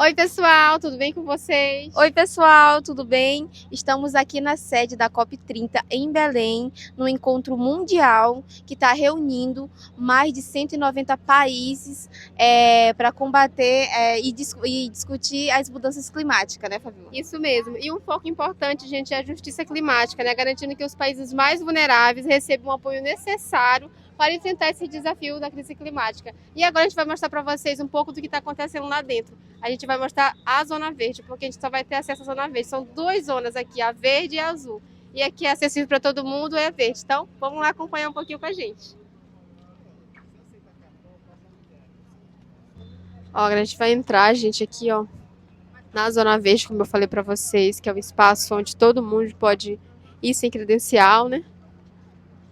Oi, pessoal, tudo bem com vocês? Oi, pessoal, tudo bem? Estamos aqui na sede da COP30 em Belém, no encontro mundial que está reunindo mais de 190 países para combater e discutir as mudanças climáticas, né, Fabiola? Isso mesmo. E um foco importante, gente, é a justiça climática, né? Garantindo que os países mais vulneráveis recebam o apoio necessário para enfrentar esse desafio da crise climática. E agora a gente vai mostrar para vocês um pouco do que está acontecendo lá dentro. A gente vai mostrar a zona verde, porque a gente só vai ter acesso à zona verde. São duas zonas aqui, a verde e a azul. E aqui é acessível para todo mundo, é verde. Então, vamos lá acompanhar um pouquinho com a gente. Ó, a gente vai entrar, gente, aqui, ó, na zona verde, como eu falei para vocês, que é um espaço onde todo mundo pode ir sem credencial, né?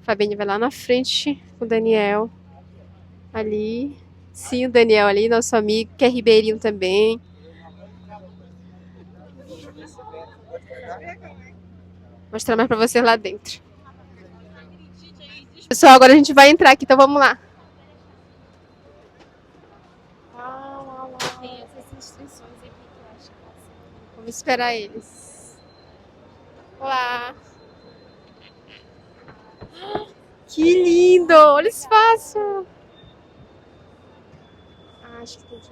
A Fabiane vai lá na frente com o Daniel. Ali. Sim, o Daniel ali, nosso amigo, que é ribeirinho também. Vou mostrar mais pra vocês lá dentro. Pessoal, agora a gente vai entrar aqui, então vamos lá. Tem essas instruções aqui que eu acho que Vamos esperar eles. Olá. Que lindo! Olha o espaço. Acho que tem que...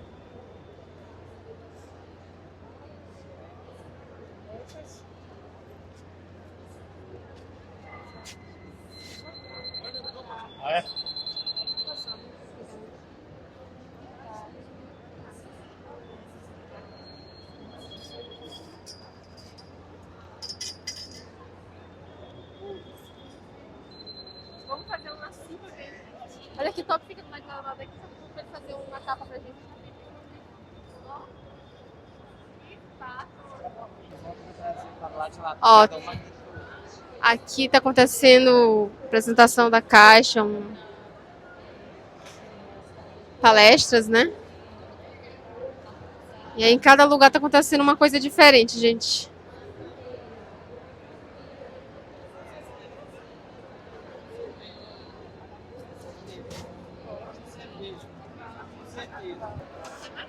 Vamos fazer uma assim. Olha que top, fica mais lado aqui. Só pra fazer uma capa pra gente. Ó, aqui tá acontecendo a apresentação da Caixa, palestras, né? E aí em cada lugar tá acontecendo uma coisa diferente, gente.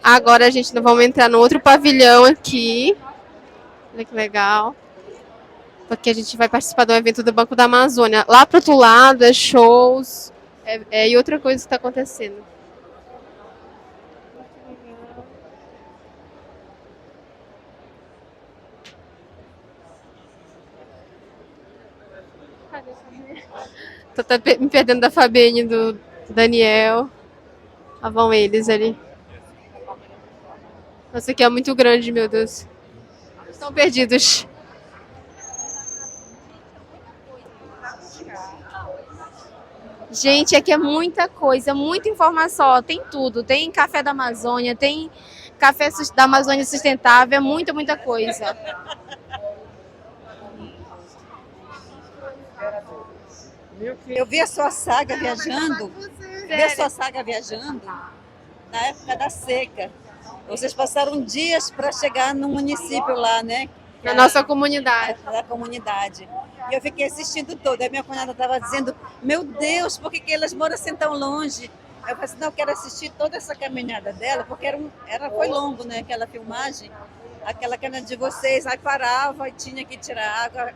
Agora a gente vamos entrar no outro pavilhão aqui. Olha que legal. Porque a gente vai participar do evento do Banco da Amazônia. Lá pro outro lado é shows e outra coisa que está acontecendo. Tô até me perdendo da Fabiane e do Daniel. Lá vão eles ali. Nossa, aqui é muito grande, meu Deus. Estão perdidos. Gente, aqui é muita coisa, muita informação, ó, tem tudo. Tem café da Amazônia, tem café da Amazônia sustentável, é muita coisa. Eu vi a sua saga viajando, na época da seca. Vocês passaram dias para chegar no município lá, né? Na nossa comunidade. Da comunidade. E eu fiquei assistindo tudo. Aí minha cunhada estava dizendo, meu Deus, por que elas moram assim tão longe? Eu falei assim, não, eu quero assistir toda essa caminhada dela, porque foi longo, né, aquela filmagem. Aquela cana de vocês, aí parava e tinha que tirar água,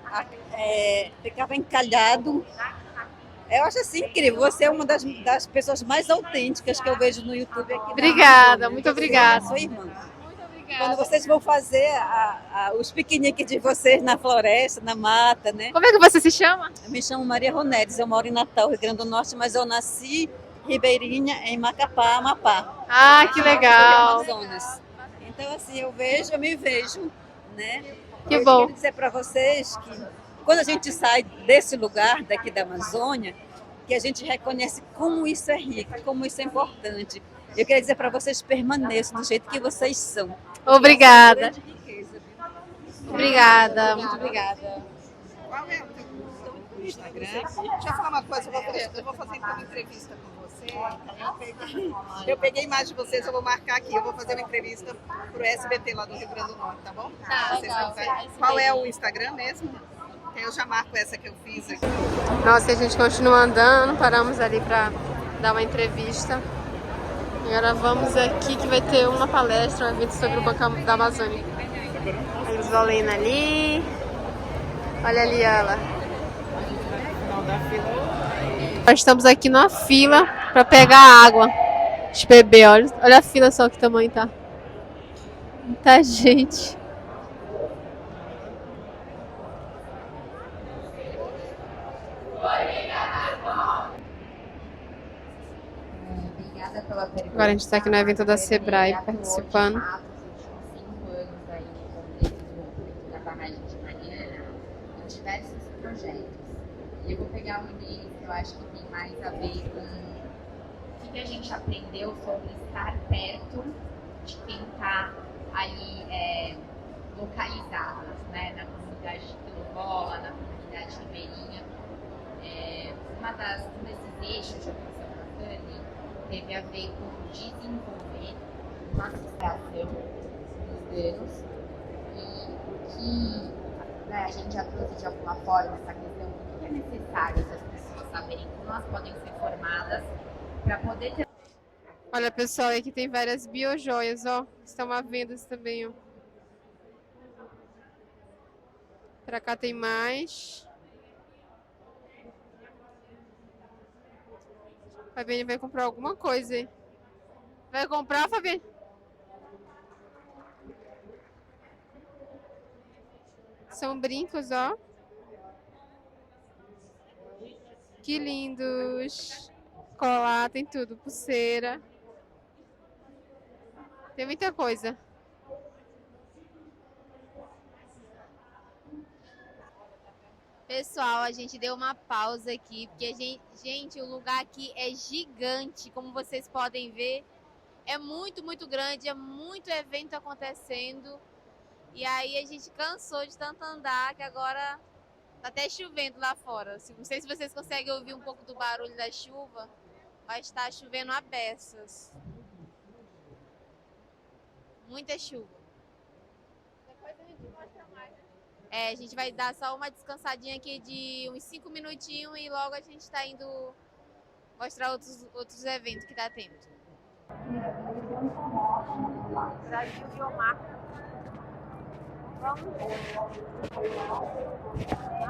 ficava encalhado. Eu acho assim incrível. Você é uma das pessoas mais autênticas que eu vejo no YouTube aqui. Obrigada, muito obrigada. Sua irmã. Quando vocês vão fazer os piqueniques de vocês na floresta, na mata, né? Como é que você se chama? Eu me chamo Maria Ronedes, eu moro em Natal, Rio Grande do Norte, mas eu nasci ribeirinha em Macapá, Amapá. Ah, que legal. Amazonas. Então, assim, eu me vejo, né? Que eu bom. quero dizer para vocês que quando a gente sai desse lugar, daqui da Amazônia, que a gente reconhece como isso é rico, como isso é importante. Eu quero dizer para vocês, permaneçam do jeito que vocês são. Obrigada. Essa é uma grande riqueza, viu? Obrigada, muito obrigada. Qual é o teu Instagram? Deixa eu falar uma coisa, eu vou fazer então uma entrevista com você. Eu peguei imagem de vocês, eu vou marcar aqui. Eu vou fazer uma entrevista pro SBT lá do Rio Grande do Norte, tá bom? Tá, Vocês legal. vão fazer. Qual é o Instagram mesmo? Que eu já marco essa que eu fiz aqui. Nossa, a gente continua andando, paramos ali para dar uma entrevista Agora vamos aqui que vai ter uma palestra, um evento sobre o Banco da Amazônia. Eles Valena ali. Olha ali ela. Nós estamos aqui na fila para pegar água de beber. Olha a fila só que tamanho tá. Muita gente. Obrigada pela pergunta. Agora a gente está aqui no evento da Sebrae participando. Da barragem de Mariana em diversos projetos. E eu vou pegar um deles que eu acho que tem mais a ver com o que a gente aprendeu sobre estar perto de quem está ali localizadas, né? Na comunidade de quilombola, na comunidade ribeirinha. Um desses eixos de atenção bacana teve a ver com desenvolver uma associação dos danos e que a gente já trouxe de alguma forma essa questão do que é necessário essas pessoas saberem como elas podem ser formadas para poder ter. Olha, pessoal, aqui tem várias biojoias, ó. Estão à venda também, ó. Pra cá tem mais. Fabiane vai comprar alguma coisa aí. Vai comprar, Fabiane? São brincos, ó. Que lindos. Colar, tem tudo. Pulseira. Tem muita coisa. Pessoal, a gente deu uma pausa aqui, porque gente, o lugar aqui é gigante, como vocês podem ver. É muito, muito grande, é muito evento acontecendo. E aí a gente cansou de tanto andar, que agora tá até chovendo lá fora. Não sei se vocês conseguem ouvir um pouco do barulho da chuva, mas está chovendo a beças. Muita chuva. Depois a gente mostra mais. A gente vai dar só uma descansadinha aqui de uns 5 minutinhos e logo a gente tá indo mostrar outros eventos que tá tendo. Brasil Biomar. Vamos.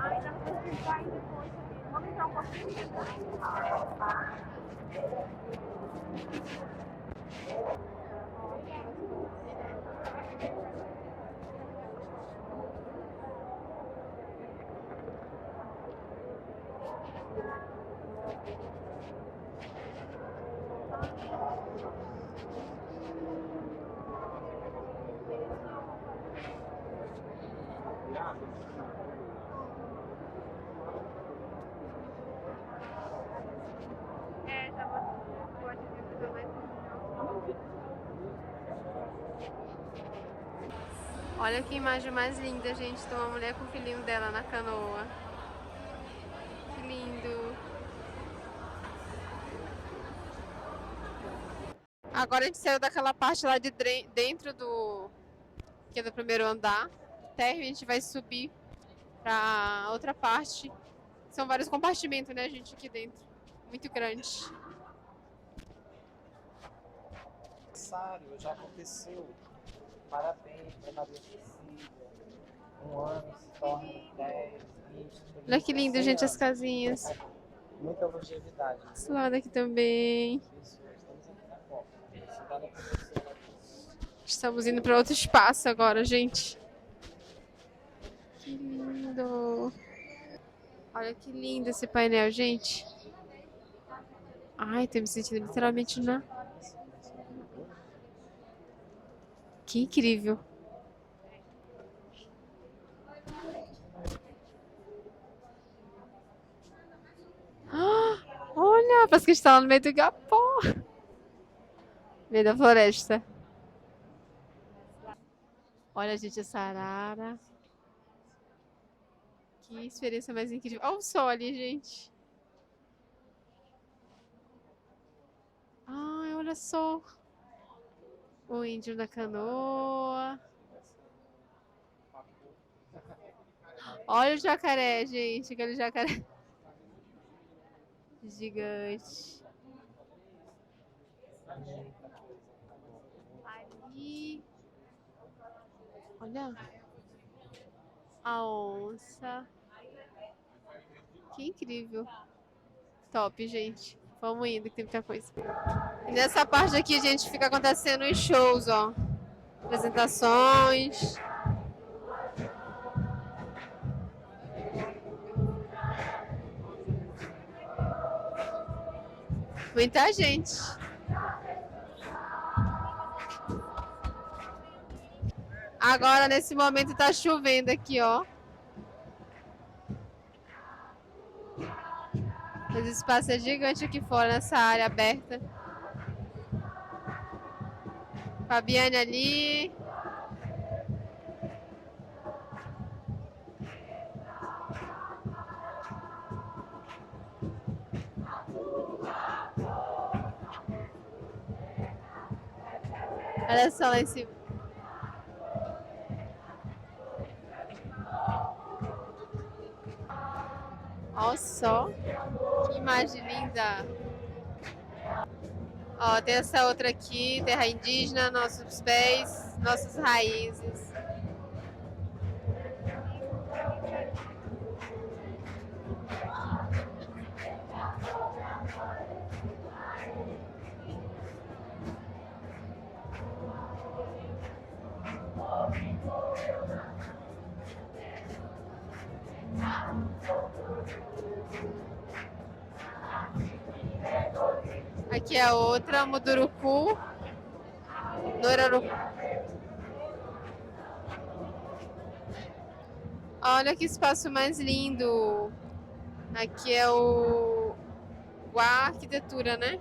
Ainda vai depois. Vamos entrar um pouquinho depois. Já pode vir mais. Olha que imagem mais linda, gente. Tem uma mulher com o filhinho dela na canoa. Que lindo. Agora a gente saiu daquela parte lá de dentro que é do primeiro andar. Até a gente vai subir pra outra parte. São vários compartimentos, né, gente, aqui dentro. Muito grande. Já aconteceu. Parabéns para Maria Cecília. Um ano se torna 10, 20, 30. Olha que lindo, 100 gente, as anos. casinhas. Muita longevidade. Esse lado aqui também. Isso, estamos aqui na Copa. Cidade começou. Estamos indo para outro espaço agora, gente. Que lindo. Olha que lindo esse painel, gente. Ai, tô me sentindo literalmente na... Que incrível. Ah, olha, parece que a gente tá lá no meio do Igapó. No meio da floresta. Olha, gente, essa arara. Que experiência mais incrível. Olha o sol ali, gente. Ai, olha só. O índio na canoa. Olha o jacaré, gente. Aquele jacaré. Gigante. Olha. A onça. Que incrível. Top, gente. Vamos indo, que tem muita coisa. E nessa parte aqui, gente, fica acontecendo os shows, ó. Apresentações. Muita gente. Agora, nesse momento, tá chovendo aqui, ó. Mas o espaço é gigante aqui fora, nessa área aberta. Fabiane ali. Olha só lá em cima. Olha só. Que imagem linda. Ó, tem essa outra aqui, terra indígena, nossos pés, nossas raízes. Aqui é outra, Munduruku, Noraruku. Olha que espaço mais lindo. Aqui é a arquitetura, né?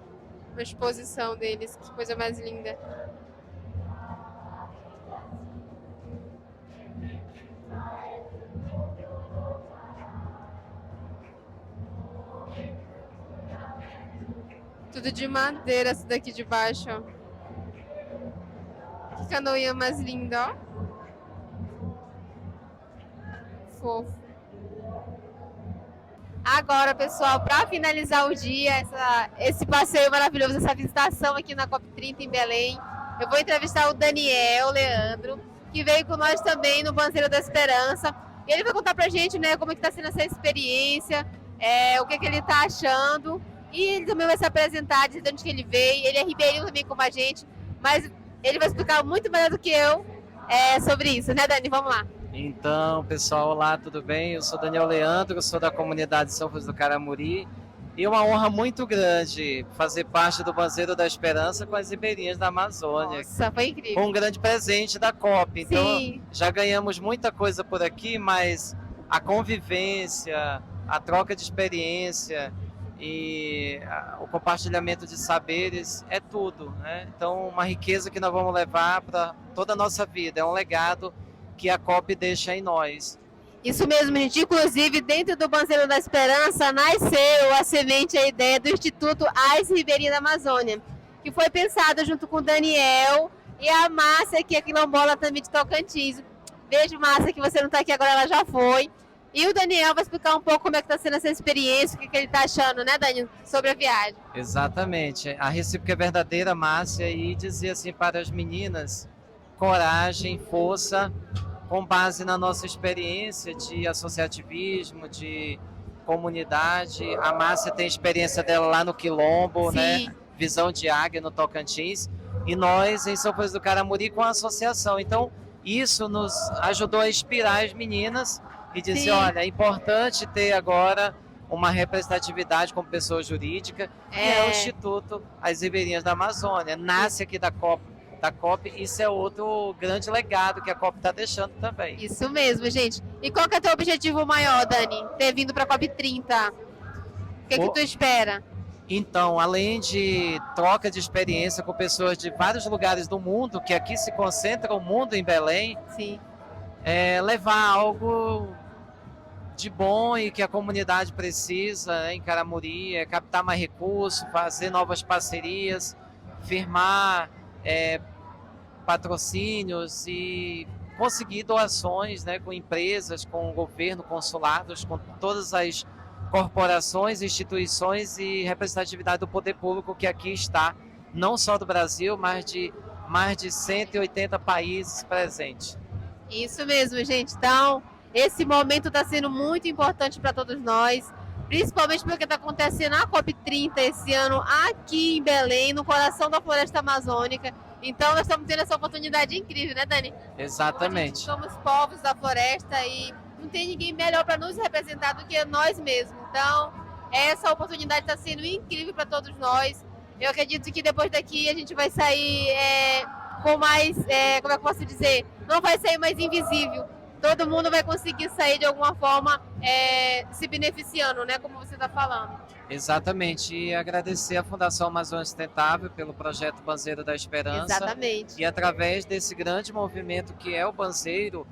Uma exposição deles, que coisa mais linda. Tudo de madeira, essa daqui de baixo, ó. Que canoinha mais linda, ó. Fofo. Agora, pessoal, para finalizar o dia, esse passeio maravilhoso, essa visitação aqui na COP30 em Belém, eu vou entrevistar o Daniel Leandro, que veio com nós também no Banzeiro da Esperança. E ele vai contar pra gente, né, como é que tá sendo essa experiência, o que ele tá achando. E ele também vai se apresentar, dizer de onde que ele veio. Ele é ribeirinho também como a gente, mas ele vai explicar muito melhor do que eu sobre isso, né, Dani? Vamos lá. Então, pessoal, olá, tudo bem? Eu sou Daniel Leandro, sou da comunidade São Francisco do Caramuri. E uma honra muito grande fazer parte do Banzeiro da Esperança com as ribeirinhas da Amazônia. Nossa, foi incrível. Um grande presente da COP. Então, Sim. já ganhamos muita coisa por aqui, mas a convivência, a troca de experiência e o compartilhamento de saberes é tudo, né? Então, uma riqueza que nós vamos levar para toda a nossa vida. É um legado que a COP deixa em nós. Isso mesmo, gente. Inclusive, dentro do Banzeiro da Esperança, nasceu a semente, a ideia do Instituto Ais Ribeirinha da Amazônia, que foi pensada junto com o Daniel e a Márcia, que é quilombola também de Tocantins. Beijo, Márcia, que você não está aqui agora, ela já foi. E o Daniel vai explicar um pouco como é que está sendo essa experiência, o que ele está achando, né, Daniel, sobre a viagem. Exatamente. A recíproca é verdadeira, Márcia, e dizer assim para as meninas, coragem, força, com base na nossa experiência de associativismo, de comunidade. A Márcia tem a experiência dela lá no Quilombo, Sim. né? Visão de Águia no Tocantins. E nós, em São Francisco do Caramuri, com a associação. Então, isso nos ajudou a inspirar as meninas e dizer, Sim. olha, é importante ter agora uma representatividade como pessoa jurídica, que é o Instituto As Ribeirinhas da Amazônia. Nasce aqui da COP, isso é outro grande legado que a COP está deixando também. Isso mesmo, gente. E qual que é o teu objetivo maior, Dani, ter vindo para a COP30? O que tu espera? Então, além de troca de experiência com pessoas de vários lugares do mundo, que aqui se concentra o mundo em Belém, Sim. Levar algo de bom e que a comunidade precisa, né, em Caramuri, captar mais recursos, fazer novas parcerias, firmar patrocínios e conseguir doações, né, com empresas, com o governo, consulados, com todas as corporações, instituições e representatividade do poder público que aqui está, não só do Brasil, mas de mais de 180 países presentes. Isso mesmo, gente. Então, esse momento está sendo muito importante para todos nós, principalmente porque está acontecendo a COP30 esse ano aqui em Belém, no coração da Floresta Amazônica. Então, nós estamos tendo essa oportunidade incrível, né, Dani? Exatamente. Somos povos da floresta e não tem ninguém melhor para nos representar do que nós mesmos. Então, essa oportunidade está sendo incrível para todos nós. Eu acredito que depois daqui a gente vai sair com mais, como é que eu posso dizer? Não vai sair mais invisível. Todo mundo vai conseguir sair de alguma forma se beneficiando, né? Como você está falando. Exatamente. E agradecer à Fundação Amazônia Sustentável pelo projeto Banzeiro da Esperança. Exatamente. E através desse grande movimento que é o Banzeiro,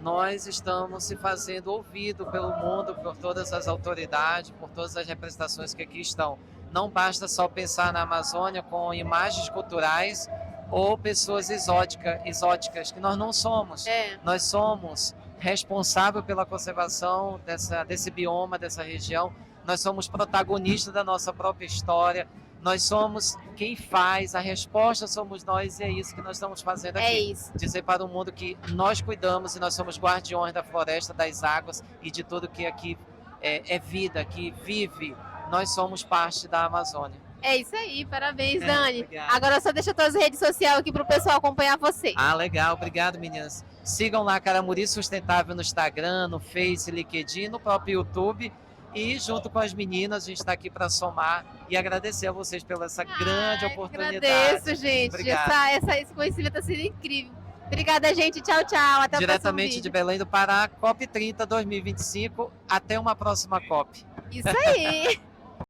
nós estamos se fazendo ouvido pelo mundo, por todas as autoridades, por todas as representações que aqui estão. Não basta só pensar na Amazônia com imagens culturais ou pessoas exóticas, que nós não somos. Nós somos responsáveis pela conservação desse bioma, dessa região. Nós somos protagonistas da nossa própria história. Nós somos quem faz, a resposta somos nós, e é isso que nós estamos fazendo aqui. É isso. Dizer para o mundo que nós cuidamos e nós somos guardiões da floresta, das águas e de tudo que aqui é vida, que vive. Nós somos parte da Amazônia. É isso aí, parabéns, Dani. Obrigado. Agora só deixa todas as redes sociais aqui para o pessoal acompanhar você. Ah, legal, obrigado, meninas. Sigam lá Caramuri Sustentável no Instagram, no Face, LinkedIn, no próprio YouTube. E junto com as meninas, a gente está aqui para somar e agradecer a vocês pela essa grande oportunidade. Agradeço, gente. Esse conhecimento está sendo incrível. Obrigada, gente. Tchau, tchau. Até Diretamente de Belém do Pará, COP30 2025. Até uma próxima COP. Isso aí.